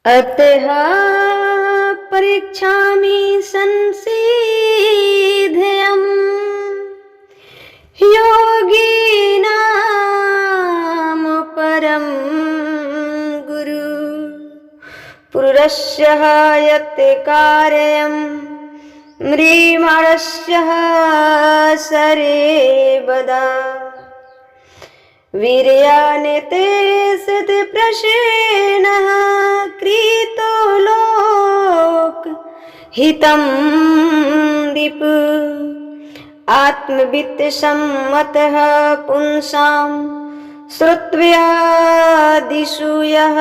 अतः परीक्षामि संसिध्यम् योगिनां परं गुरु पुरुषस्य यत् कार्यं म्रियमाणस्य सरेवदा वीर्यान्विते सिद्धप्रशेनः कृतो लोक हितं दीप आत्मवित्त सम्मतः पुंसां श्रुत्व्यादिषु यः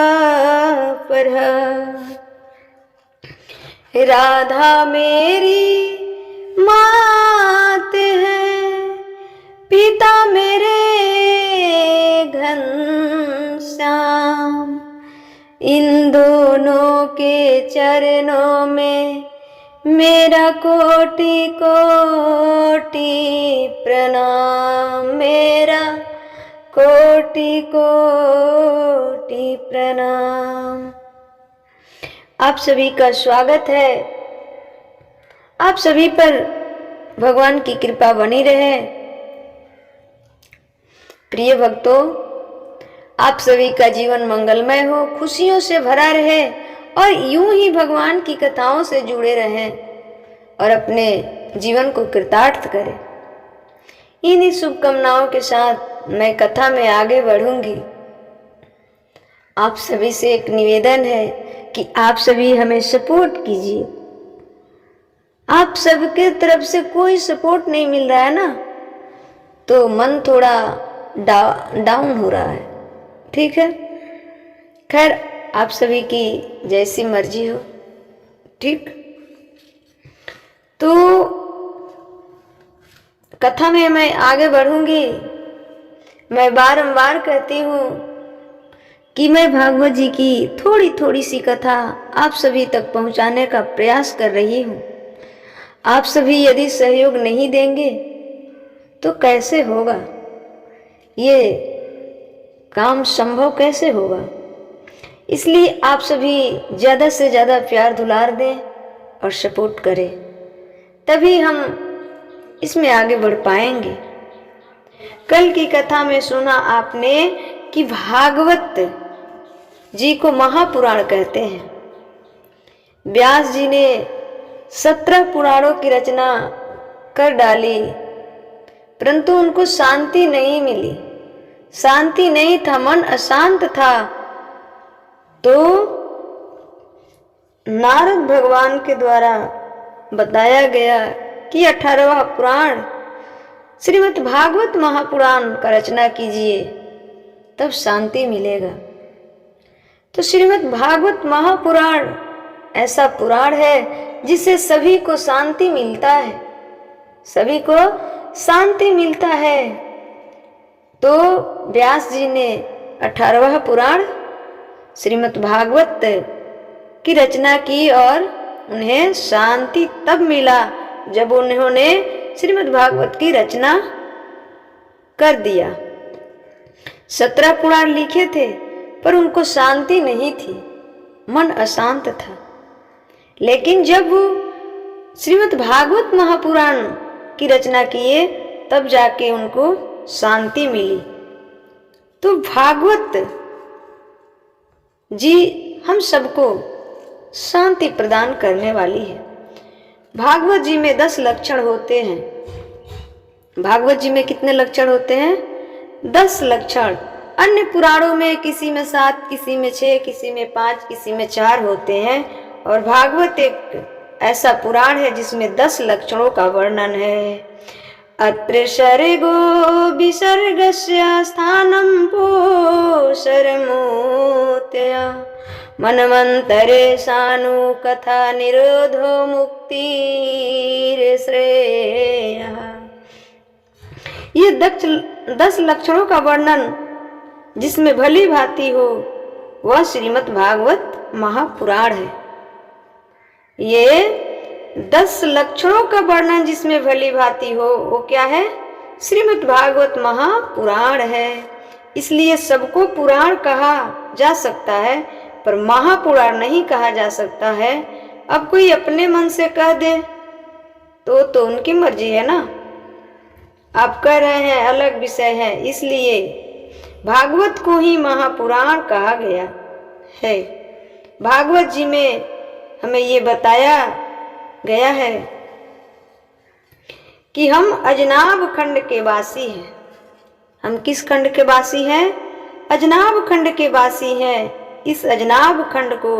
परः। राधा मेरी मात है, पिता मेरे घनश्याम, इन दोनों के चरणों में मेरा कोटि कोटि प्रणाम, मेरा कोटि कोटि प्रणाम। आप सभी का स्वागत है। आप सभी पर भगवान की कृपा बनी रहे। प्रिय भक्तों, आप सभी का जीवन मंगलमय हो, खुशियों से भरा रहे और यूं ही भगवान की कथाओं से जुड़े रहें और अपने जीवन को कृतार्थ करें। इन्हीं शुभकामनाओं के साथ मैं कथा में आगे बढ़ूंगी। आप सभी से एक निवेदन है कि आप सभी हमें सपोर्ट कीजिए। आप सबके तरफ से कोई सपोर्ट नहीं मिल रहा है ना, तो मन थोड़ा डाउन हो रहा है। ठीक है, खैर आप सभी की जैसी मर्जी हो। ठीक, तो कथा में मैं आगे बढ़ूंगी। मैं बारंबार कहती हूँ कि मैं भागवत जी की थोड़ी थोड़ी सी कथा आप सभी तक पहुंचाने का प्रयास कर रही हूँ। आप सभी यदि सहयोग नहीं देंगे तो कैसे होगा, ये काम संभव कैसे होगा। इसलिए आप सभी ज़्यादा से ज़्यादा प्यार दुलार दें और सपोर्ट करें, तभी हम इसमें आगे बढ़ पाएंगे। कल की कथा में सुना आपने कि भागवत जी को महापुराण कहते हैं। व्यास जी ने 17 पुराणों की रचना कर डाली, परंतु उनको शांति नहीं मिली, शांति नहीं था, मन अशांत था। तो नारद भगवान के द्वारा बताया गया कि 18वां पुराण श्रीमद् भागवत महापुराण का रचना कीजिए, तब शांति मिलेगा। तो श्रीमद् भागवत महापुराण ऐसा पुराण है जिससे सभी को शांति मिलता है, सभी को शांति मिलता है। तो व्यास जी ने 18वां पुराण श्रीमद् भागवत की रचना की और उन्हें शांति तब मिला जब उन्होंने श्रीमद् भागवत की रचना कर दिया। 17 पुराण लिखे थे पर उनको शांति नहीं थी, मन अशांत था। लेकिन जब वो श्रीमद् भागवत महापुराण की रचना किए तब जाके उनको शांति मिली। तो भागवत जी हम सबको शांति प्रदान करने वाली है। भागवत जी में 10 लक्षण होते हैं। भागवत जी में कितने लक्षण होते हैं? 10 लक्षण। अन्य पुराणों में किसी में 7, किसी में 6, किसी में 5, किसी में 4 होते हैं, और भागवत एक ऐसा पुराण है जिसमें 10 लक्षणों का वर्णन है। अत्र सर्गो विसर्गस्य स्थानं पोषरमोत्या मनमंतरे सानु कथा निरोधो मुक्ति श्रेय। ये 10 लक्षणों का वर्णन जिसमें भली भांति हो वह श्रीमद् भागवत महापुराण है। ये 10 लक्षणों का वर्णन जिसमें भली भांति हो वो क्या है? श्रीमद् भागवत महापुराण है। इसलिए सबको पुराण कहा जा सकता है, पर महापुराण नहीं कहा जा सकता है। अब कोई अपने मन से कह दे तो उनकी मर्जी है ना। आप कह रहे हैं अलग विषय है, इसलिए भागवत को ही महापुराण कहा गया है। भागवत जी में हमें ये बताया गया है कि हम अजनाब खंड के वासी हैं। हम किस खंड के वासी हैं? अजनाब खंड के वासी हैं। इस अजनाब खंड को,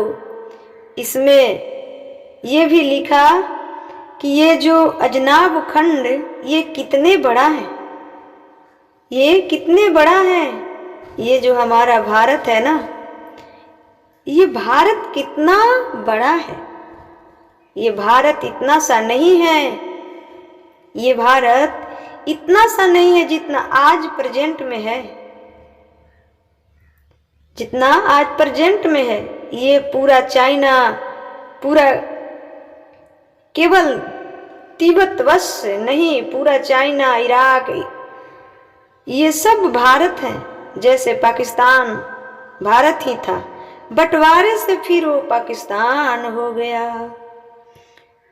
इसमें ये भी लिखा कि ये जो अजनाब खंड ये कितने बड़ा है, ये कितने बड़ा है। ये जो हमारा भारत है ना, ये भारत कितना बड़ा है। ये भारत इतना सा नहीं है, ये भारत इतना सा नहीं है जितना आज प्रेजेंट में है, जितना आज प्रेजेंट में है। ये पूरा चाइना, पूरा केवल तिब्बत बस नहीं, पूरा चाइना, इराक, ये सब भारत है। जैसे पाकिस्तान भारत ही था, बंटवारे से फिर वो पाकिस्तान हो गया।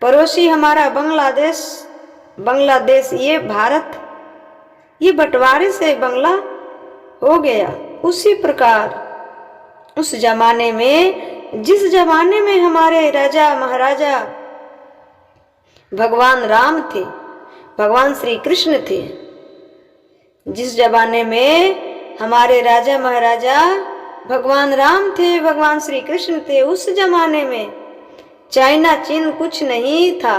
पड़ोसी हमारा बांग्लादेश ये भारत, ये बंटवारे से बांग्ला हो गया। उसी प्रकार उस जमाने में, जिस जमाने में हमारे राजा महाराजा भगवान राम थे, भगवान श्री कृष्ण थे, जिस जमाने में हमारे राजा महाराजा भगवान राम थे, भगवान श्री कृष्ण थे, उस जमाने में चाइना चीन कुछ नहीं था।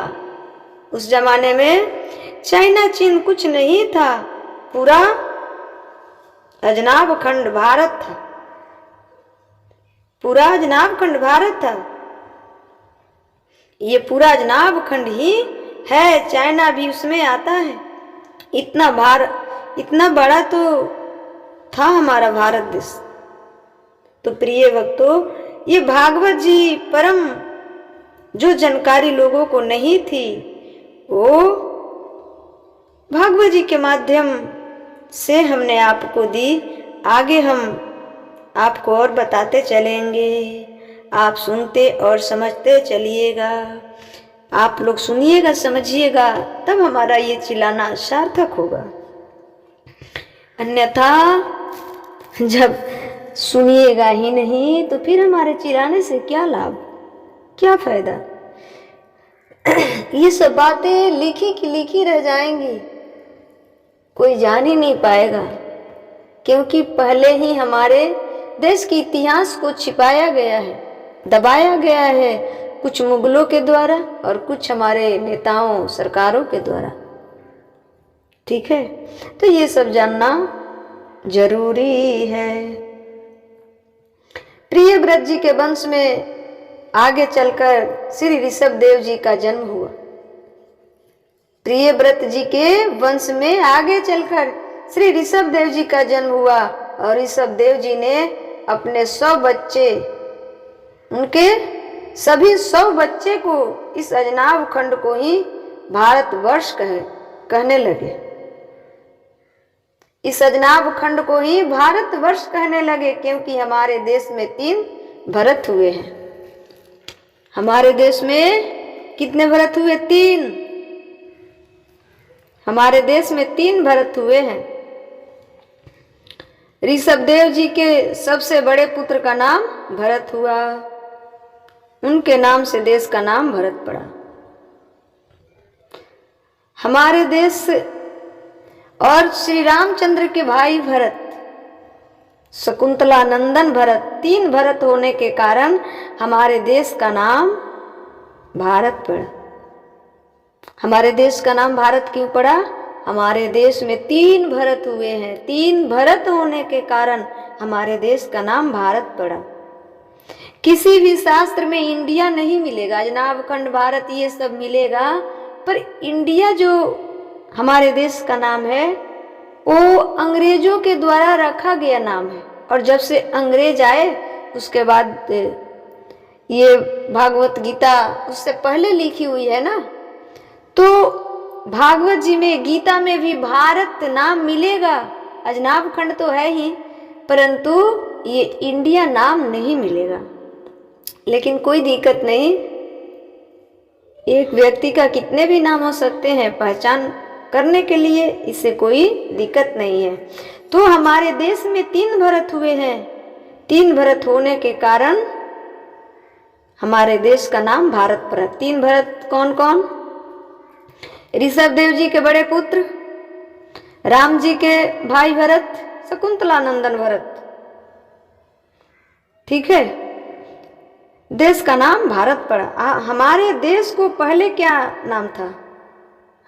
उस जमाने में चाइना चीन कुछ नहीं था, पूरा अजनाब खंड भारत था, पूरा अजनाब खंड भारत था। ये पूरा अजनाब खंड ही है, चाइना भी उसमें आता है। इतना बड़ा तो था हमारा भारत देश। तो प्रिय भक्तों, ये भागवत जी परम जो जानकारी लोगों को नहीं थी, वो भागवत जी के माध्यम से हमने आपको दी। आगे हम आपको और बताते चलेंगे, आप सुनते और समझते चलिएगा। आप लोग सुनिएगा, समझिएगा, तब हमारा ये चिल्लाना सार्थक होगा। अन्यथा जब सुनिएगा ही नहीं तो फिर हमारे चिल्लाने से क्या लाभ, क्या फायदा। ये सब बातें लिखी की लिखी रह जाएंगी, कोई जान ही नहीं पाएगा, क्योंकि पहले ही हमारे देश के इतिहास को छिपाया गया है, दबाया गया है, कुछ मुगलों के द्वारा और कुछ हमारे नेताओं सरकारों के द्वारा। ठीक है, तो ये सब जानना जरूरी है। प्रियव्रत जी के वंश में आगे चलकर श्री ऋषभ देव जी का जन्म हुआ। प्रियव्रत जी के वंश में आगे चलकर श्री ऋषभ देव जी का जन्म हुआ और ऋषभ देव जी ने अपने 100 बच्चे, उनके सभी 100 बच्चे को इस अजनाब खंड को ही भारतवर्ष कहने लगे। इस अजनाब खंड को ही भारतवर्ष कहने लगे, क्योंकि हमारे देश में 3 भरत हुए हैं। हमारे देश में कितने भरत हुए? 3। हमारे देश में 3 भरत हुए हैं। ऋषभ देव जी के सबसे बड़े पुत्र का नाम भरत हुआ, उनके नाम से देश का नाम भरत पड़ा। हमारे देश और श्री रामचंद्र के भाई भरत, शकुंतला नंदन भरत, 3 भरत होने के कारण हमारे देश का नाम भारत पड़ा। हमारे देश का नाम भारत क्यों पड़ा? हमारे देश में 3 भरत हुए हैं। 3 भरत होने के कारण हमारे देश का नाम भारत पड़ा। किसी भी शास्त्र में इंडिया नहीं मिलेगा, अजनाब खंड, भारत ये सब मिलेगा, पर इंडिया जो हमारे देश का नाम है वो अंग्रेजों के द्वारा रखा गया नाम है। और जब से अंग्रेज आए उसके बाद ये भागवत गीता उससे पहले लिखी हुई है ना, तो भागवत जी में, गीता में भी भारत नाम मिलेगा। अजनाब खंड तो है ही, परंतु ये इंडिया नाम नहीं मिलेगा। लेकिन कोई दिक्कत नहीं, एक व्यक्ति का कितने भी नाम हो सकते हैं, पहचान करने के लिए इससे कोई दिक्कत नहीं है। तो हमारे देश में 3 भरत हुए हैं। 3 भरत होने के कारण हमारे देश का नाम भारत पड़ा। 3 भरत कौन कौन? ऋषभ देव जी के बड़े पुत्र, राम जी के भाई भरत, शकुंतला नंदन भरत। ठीक है, देश का नाम भारत पड़ा। हमारे देश को पहले क्या नाम था?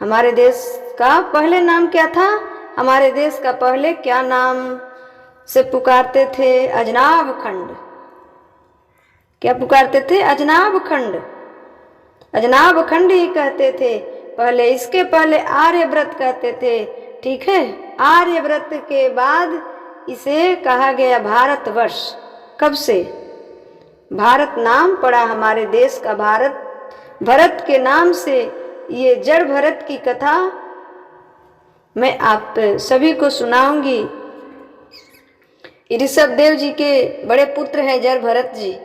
हमारे देश का पहले नाम क्या था? हमारे देश का पहले क्या नाम से पुकारते थे? अजनाब खंड। क्या पुकारते थे? अजनाब खंड। अजनाब खंड ही कहते थे पहले। इसके पहले आर्यव्रत कहते थे। ठीक है, आर्यव्रत के बाद इसे कहा गया भारतवर्ष। कब से भारत नाम पड़ा हमारे देश का? भरत के नाम से। ये जड़ भरत की कथा मैं आप सभी को सुनाऊंगी। ऋषभ देव जी के बड़े पुत्र हैं जड़ भरत जी।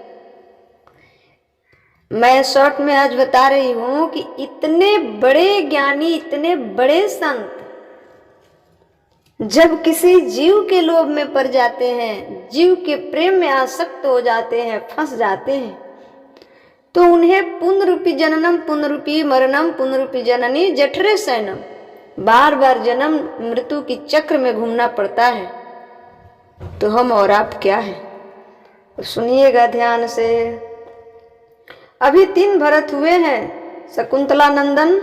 मैं शॉर्ट में आज बता रही हूं कि इतने बड़े ज्ञानी, इतने बड़े संत जब किसी जीव के लोभ में पड़ जाते हैं, जीव के प्रेम में आसक्त हो जाते हैं, फंस जाते हैं, तो उन्हें पुनरूपी जननम पुनरूपी मरणम पुनरूपी जननी जठरे शयनम, बार बार जन्म मृत्यु की चक्र में घूमना पड़ता है। तो हम और आप क्या है? सुनिएगा ध्यान से। अभी 3 भरत हुए हैं, शकुंतला नंदन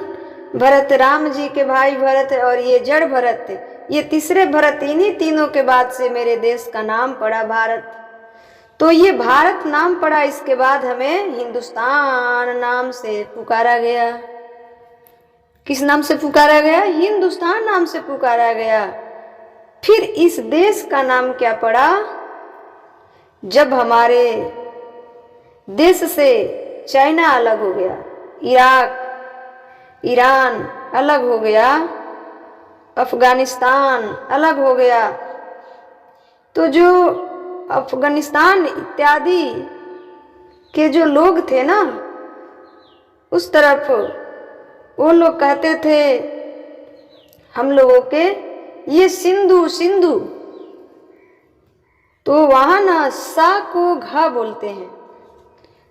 भरत, राम जी के भाई भरत और ये जड़ भरत। ये तीसरे भरत, इन्हीं तीनों के बाद से मेरे देश का नाम पड़ा भारत। तो ये भारत नाम पड़ा, इसके बाद हमें हिंदुस्तान नाम से पुकारा गया। किस नाम से पुकारा गया? हिंदुस्तान नाम से पुकारा गया। फिर इस देश का नाम क्या पड़ा? जब हमारे देश से चाइना अलग हो गया, इराक, ईरान अलग हो गया, अफगानिस्तान अलग हो गया, तो जो अफगानिस्तान इत्यादि के जो लोग थे ना, उस तरफ वो लोग कहते थे हम लोगों के ये सिंधु सिंधु, तो वहां ना सा को घ बोलते हैं।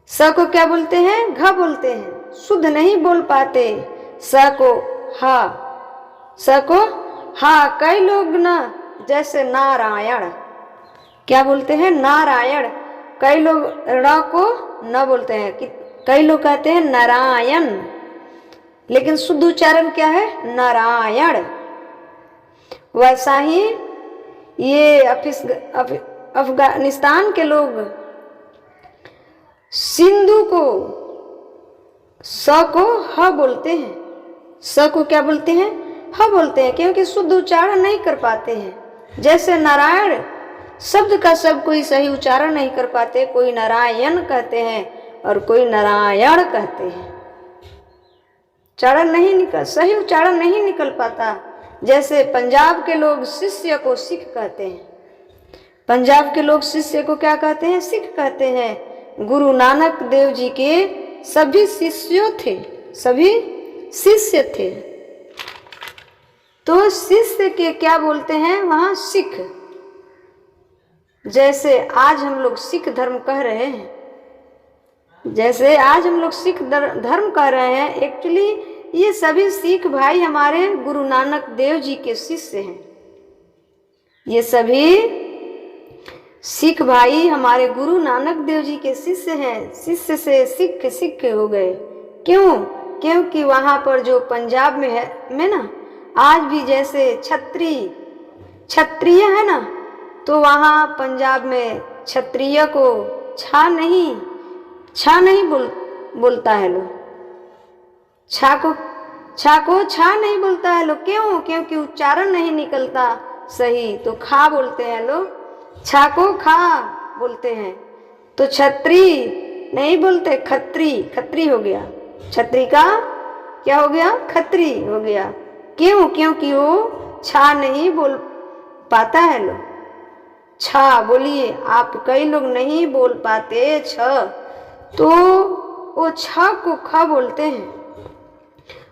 स को क्या बोलते हैं? घ बोलते हैं। शुद्ध नहीं बोल पाते। स को हा, स को हा। कई लोग ना जैसे नारायण क्या बोलते हैं? नारायण। कई लोग र को न बोलते हैं, कई लोग कहते हैं नारायण, लेकिन शुद्ध उच्चारण क्या है? नारायण। वैसा ही ये अफगानिस्तान के लोग सिंधु को स को ह बोलते हैं। स को क्या बोलते हैं? ह बोलते हैं, क्योंकि शुद्ध उच्चारण नहीं कर पाते हैं। जैसे नारायण शब्द का सब कोई सही उच्चारण नहीं कर पाते, कोई नारायण कहते हैं और कोई नारायण कहते हैं। सही उच्चारण नहीं निकल पाता। जैसे पंजाब के लोग शिष्य को सिख कहते हैं। पंजाब के लोग शिष्य को क्या कहते हैं? सिख कहते हैं। गुरु नानक देव जी के सभी शिष्यों थे, सभी शिष्य थे, तो शिष्य के क्या बोलते हैं वहां? सिख। जैसे आज हम लोग सिख धर्म कह रहे हैं, जैसे आज हम लोग सिख धर्म कह रहे हैं, एक्चुअली ये सभी सिख भाई हमारे गुरु नानक देव जी के शिष्य हैं। ये सभी सिख भाई हमारे गुरु नानक देव जी के शिष्य हैं। शिष्य से सिख हो गए। क्यों? क्योंकि वहां पर जो पंजाब में ना आज भी जैसे क्षत्रिय है ना, तो वहां पंजाब में क्षत्रिय को छा नहीं बोलता है लोग। छा को छा नहीं बोलता है लोग। क्यों? क्योंकि उच्चारण नहीं निकलता सही, तो खा बोलते हैं लोग। छा को खा बोलते हैं। तो छत्री नहीं बोलते, खत्री हो गया। छत्री का क्या हो गया? खत्री हो गया। क्यों? क्योंकि वो छा नहीं बोल पाता है लोग। छा बोलिए आप, कई लोग नहीं बोल पाते छ, तो वो छ को ख बोलते हैं।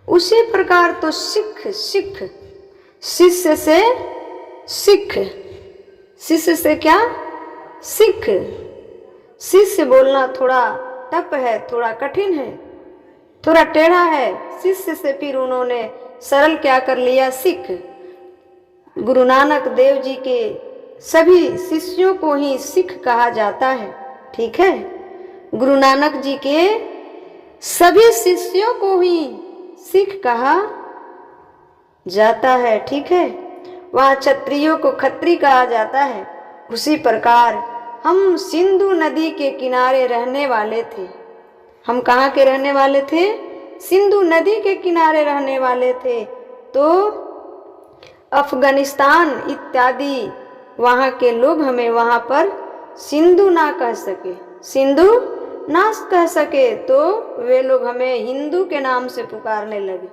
उसी प्रकार तो सिख सिख, शिष्य से सिख, शिष्य से क्या सिख। शिष्य बोलना थोड़ा टफ है, थोड़ा कठिन है, थोड़ा टेढ़ा है। शिष्य से फिर उन्होंने सरल क्या कर लिया, सिख। गुरु नानक देव जी के सभी शिष्यों को ही सिख कहा जाता है, ठीक है। गुरु नानक जी के सभी शिष्यों को ही सिख कहा जाता है, ठीक है। वहाँ क्षत्रियों को खत्री कहा जाता है। उसी प्रकार हम सिंधु नदी के किनारे रहने वाले थे। हम कहाँ के रहने वाले थे, सिंधु नदी के किनारे रहने वाले थे। तो अफगानिस्तान इत्यादि वहाँ के लोग हमें वहाँ पर सिंधु ना कह सके, सिंधु ना कह सके, तो वे लोग हमें हिंदू के नाम से पुकारने लगे।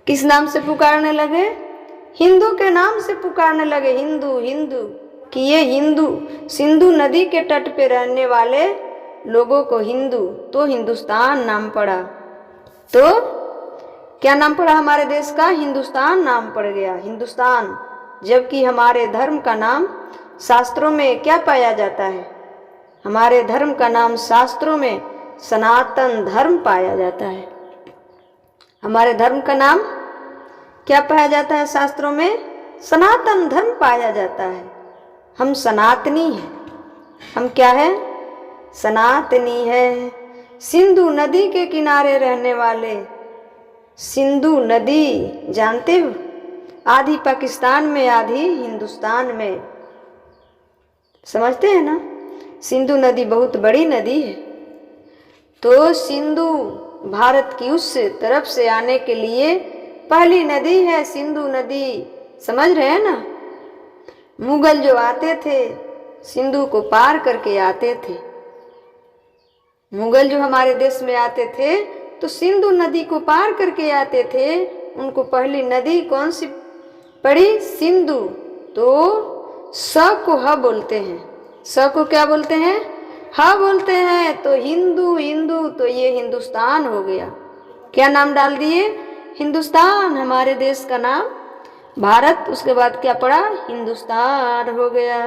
किस नाम से पुकारने लगे, हिंदू के नाम से पुकारने लगे। हिंदू हिंदू कि ये हिंदू, सिंधु नदी के तट पे रहने वाले लोगों को हिंदू, तो हिंदुस्तान नाम पड़ा। तो क्या नाम पड़ा हमारे देश का, हिंदुस्तान नाम पड़ गया, हिंदुस्तान। जबकि हमारे धर्म का नाम शास्त्रों में क्या पाया जाता है, हमारे धर्म का नाम शास्त्रों में सनातन धर्म पाया जाता है। हमारे धर्म का नाम क्या पाया जाता है शास्त्रों में, सनातन धर्म पाया जाता है। हम सनातनी हैं, हम क्या है, सनातनी है। सिंधु नदी के किनारे रहने वाले, सिंधु नदी जानते हो, आधी पाकिस्तान में आधी हिंदुस्तान में, समझते हैं ना। सिंधु नदी बहुत बड़ी नदी है। तो सिंधु भारत की उस तरफ से आने के लिए पहली नदी है सिंधु नदी, समझ रहे हैं ना। मुगल जो आते थे सिंधु को पार करके आते थे। मुगल जो हमारे देश में आते थे तो सिंधु नदी को पार करके आते थे। उनको पहली नदी कौन सी पड़ी, सिंधु। तो स को ह बोलते हैं, स को क्या बोलते हैं, ह बोलते हैं। तो हिंदू हिंदू, तो ये हिंदुस्तान हो गया। क्या नाम डाल दिए, हिंदुस्तान। हमारे देश का नाम भारत, उसके बाद क्या पड़ा, हिंदुस्तान हो गया।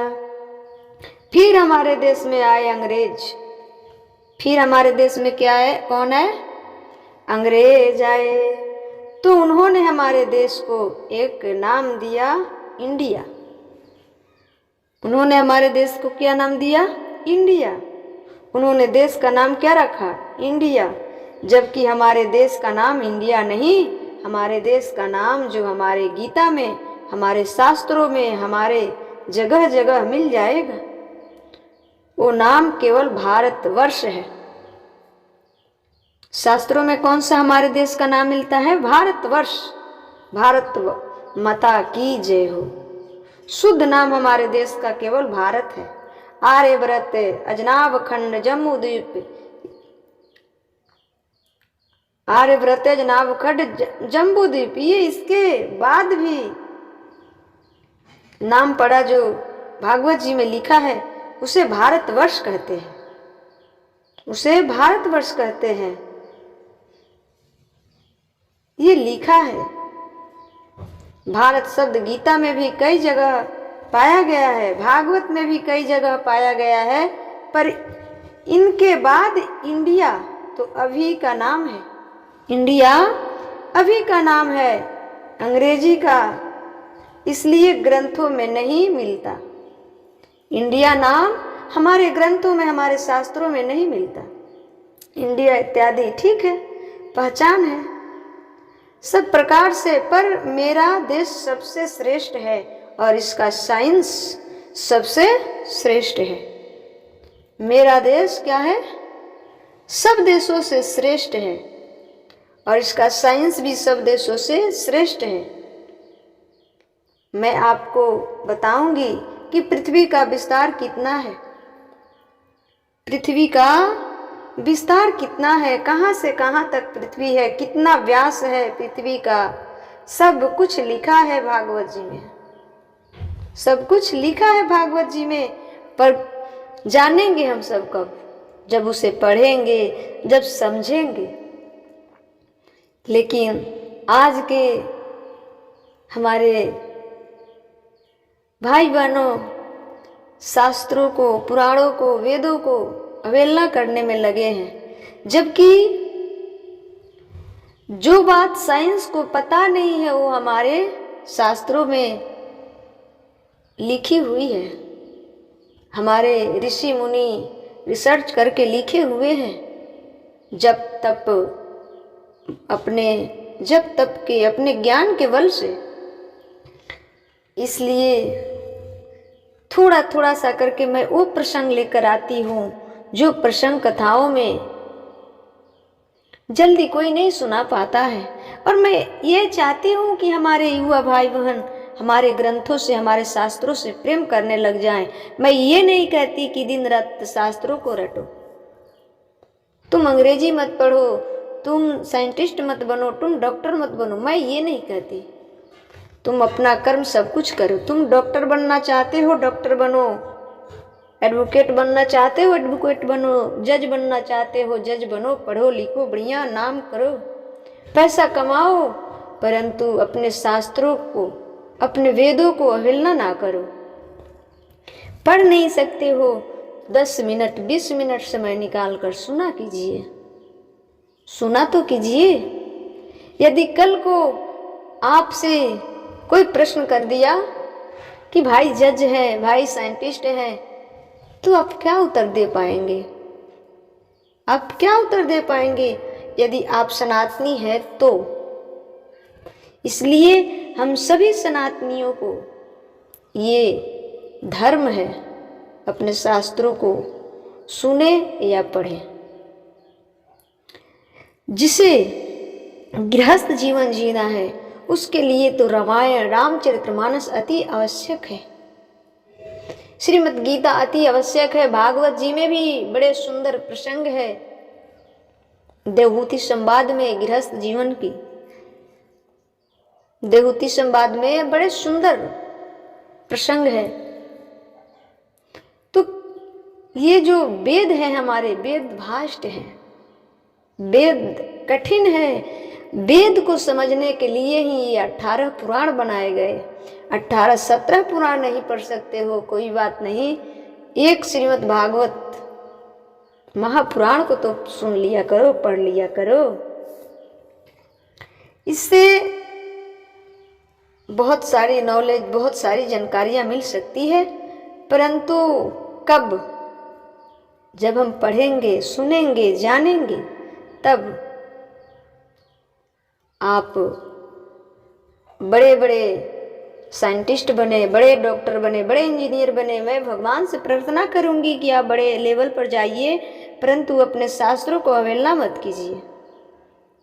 फिर हमारे देश में आए अंग्रेज। फिर हमारे देश में क्या है, कौन है, अंग्रेज आए। तो उन्होंने हमारे देश को एक नाम दिया, इंडिया। उन्होंने हमारे देश को क्या नाम दिया, इंडिया। उन्होंने देश का नाम क्या रखा, इंडिया। जबकि हमारे देश का नाम इंडिया नहीं, हमारे देश का नाम जो हमारे गीता में, हमारे शास्त्रों में, हमारे जगह जगह मिल जाएगा, वो नाम केवल भारतवर्ष है। शास्त्रों में कौन सा हमारे देश का नाम मिलता है, भारतवर्ष। भारत माता की जय हो। शुद्ध नाम हमारे देश का केवल भारत है। आर्यव्रत, अजनाब खंड, जम्मू द्वीप, आर्यव्रत, अजनाब खंड, जम्बू द्वीप, ये इसके बाद भी नाम पड़ा जो भागवत जी में लिखा है, उसे भारतवर्ष कहते हैं, उसे भारतवर्ष कहते हैं। ये लिखा है। भारत शब्द गीता में भी कई जगह पाया गया है, भागवत में भी कई जगह पाया गया है। पर इनके बाद इंडिया तो अभी का नाम है, इंडिया अभी का नाम है, अंग्रेजी का इसलिए ग्रंथों में नहीं मिलता। इंडिया नाम हमारे ग्रंथों में, हमारे शास्त्रों में नहीं मिलता। इंडिया इत्यादि ठीक है, पहचान है सब प्रकार से, पर मेरा देश सबसे श्रेष्ठ है और इसका साइंस सबसे श्रेष्ठ है। मेरा देश क्या है, सब देशों से श्रेष्ठ है और इसका साइंस भी सब देशों से श्रेष्ठ है। मैं आपको बताऊंगी कि पृथ्वी का विस्तार कितना है, पृथ्वी का विस्तार कितना है, कहाँ से कहाँ तक पृथ्वी है, कितना व्यास है पृथ्वी का, सब कुछ लिखा है भागवत जी में, सब कुछ लिखा है भागवत जी में। पर जानेंगे हम सब कब, जब उसे पढ़ेंगे, जब समझेंगे। लेकिन आज के हमारे भाई बहनों शास्त्रों को, पुराणों को, वेदों को अवहेलना करने में लगे हैं, जबकि जो बात साइंस को पता नहीं है वो हमारे शास्त्रों में लिखी हुई है। हमारे ऋषि मुनि रिसर्च करके लिखे हुए हैं। जब तप के अपने ज्ञान के बल से। इसलिए थोड़ा थोड़ा सा करके मैं वो प्रसंग लेकर आती हूँ जो प्रसंग कथाओं में जल्दी कोई नहीं सुना पाता है। और मैं ये चाहती हूँ कि हमारे युवा भाई बहन हमारे ग्रंथों से, हमारे शास्त्रों से प्रेम करने लग जाएं। मैं ये नहीं कहती कि दिन रात शास्त्रों को रटो, तुम अंग्रेजी मत पढ़ो, तुम साइंटिस्ट मत बनो, तुम डॉक्टर मत बनो, मैं ये नहीं कहती। तुम अपना कर्म सब कुछ करो। तुम डॉक्टर बनना चाहते हो, डॉक्टर बनो। एडवोकेट बनना चाहते हो, एडवोकेट बनो। जज बनना चाहते हो, जज बनो। पढ़ो लिखो, बढ़िया नाम करो, पैसा कमाओ, परंतु अपने शास्त्रों को, अपने वेदों को अवहेलना ना करो। पढ़ नहीं सकते हो, 10 मिनट 20 मिनट समय निकाल कर सुना कीजिए, सुना तो कीजिए। यदि कल को आपसे कोई प्रश्न कर दिया कि भाई जज है, भाई साइंटिस्ट है, तो आप क्या उत्तर दे पाएंगे? आप क्या उत्तर दे पाएंगे यदि आप सनातनी है तो? इसलिए हम सभी सनातनियों को ये धर्म है, अपने शास्त्रों को सुने या पढ़े। जिसे गृहस्थ जीवन जीना है उसके लिए तो रामायण, रामचरितमानस अति आवश्यक है। श्रीमद् गीता अति आवश्यक है। भागवत जी में भी बड़े सुंदर प्रसंग है। देवहूति संवाद में गृहस्थ जीवन की, देवहूति संवाद में बड़े सुंदर प्रसंग है। तो ये जो वेद है हमारे, वेद भाष्ट है, वेद कठिन है। वेद को समझने के लिए ही ये 18 पुराण बनाए गए। 18-17 पुराण नहीं पढ़ सकते हो, कोई बात नहीं, एक श्रीमद् भागवत महापुराण को तो सुन लिया करो, पढ़ लिया करो। इससे बहुत सारी नॉलेज, बहुत सारी जानकारियां मिल सकती है। परंतु कब? जब हम पढ़ेंगे, सुनेंगे, जानेंगे, तब आप बड़े बड़े साइंटिस्ट बने, बड़े डॉक्टर बने, बड़े इंजीनियर बने। मैं भगवान से प्रार्थना करूंगी कि आप बड़े लेवल पर जाइए, परंतु अपने शास्त्रों को अवहेलना मत कीजिए।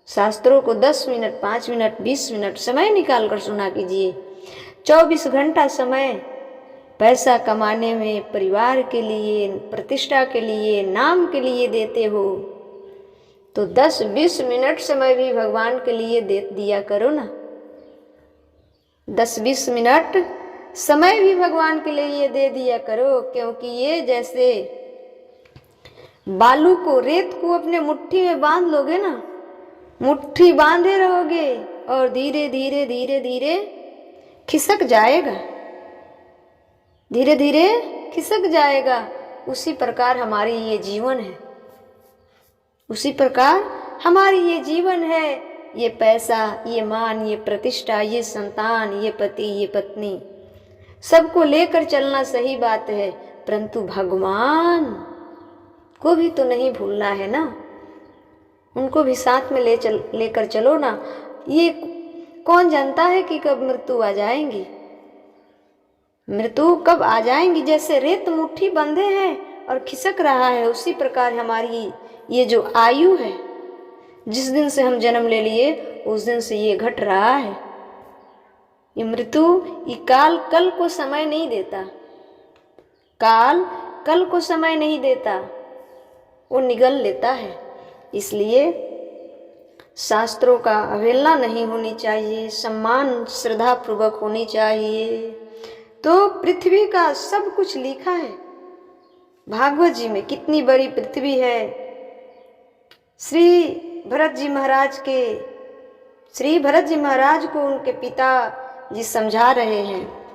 शास्त्रों को 10 मिनट, 5 मिनट, 20 मिनट समय निकाल कर सुना कीजिए। 24 घंटा समय पैसा कमाने में, परिवार के लिए, प्रतिष्ठा के लिए, नाम के लिए देते हो, तो 10-20 मिनट समय भी भगवान के लिए दे दिया करो ना। 10-20 मिनट समय भी भगवान के लिए दे दिया करो। क्योंकि ये जैसे बालू को, रेत को अपने मुट्ठी में बांध लोगे ना, मुट्ठी बांधे रहोगे और धीरे धीरे धीरे धीरे खिसक जाएगा, धीरे धीरे खिसक जाएगा। उसी प्रकार हमारी ये जीवन है, उसी प्रकार हमारी ये जीवन है। ये पैसा, ये मान, ये प्रतिष्ठा, ये संतान, ये पति, ये पत्नी, सबको लेकर चलना सही बात है, परंतु भगवान को भी तो नहीं भूलना है ना। उनको भी साथ में लेकर चलो ना। ये कौन जानता है कि कब मृत्यु आ जाएंगी, मृत्यु कब आ जाएंगी। जैसे रेत मुट्ठी बंधे हैं और खिसक रहा है, उसी प्रकार हमारी ये जो आयु है, जिस दिन से हम जन्म ले लिए उस दिन से ये घट रहा है। ये मृत्यु, ये काल कल को समय नहीं देता, काल कल को समय नहीं देता, वो निगल लेता है। इसलिए शास्त्रों का अवहेलना नहीं होनी चाहिए, सम्मान श्रद्धा पूर्वक होनी चाहिए। तो पृथ्वी का सब कुछ लिखा है, भागवत जी में कितनी बड़ी पृथ्वी है। श्री भरत जी महाराज को उनके पिता जी समझा रहे हैं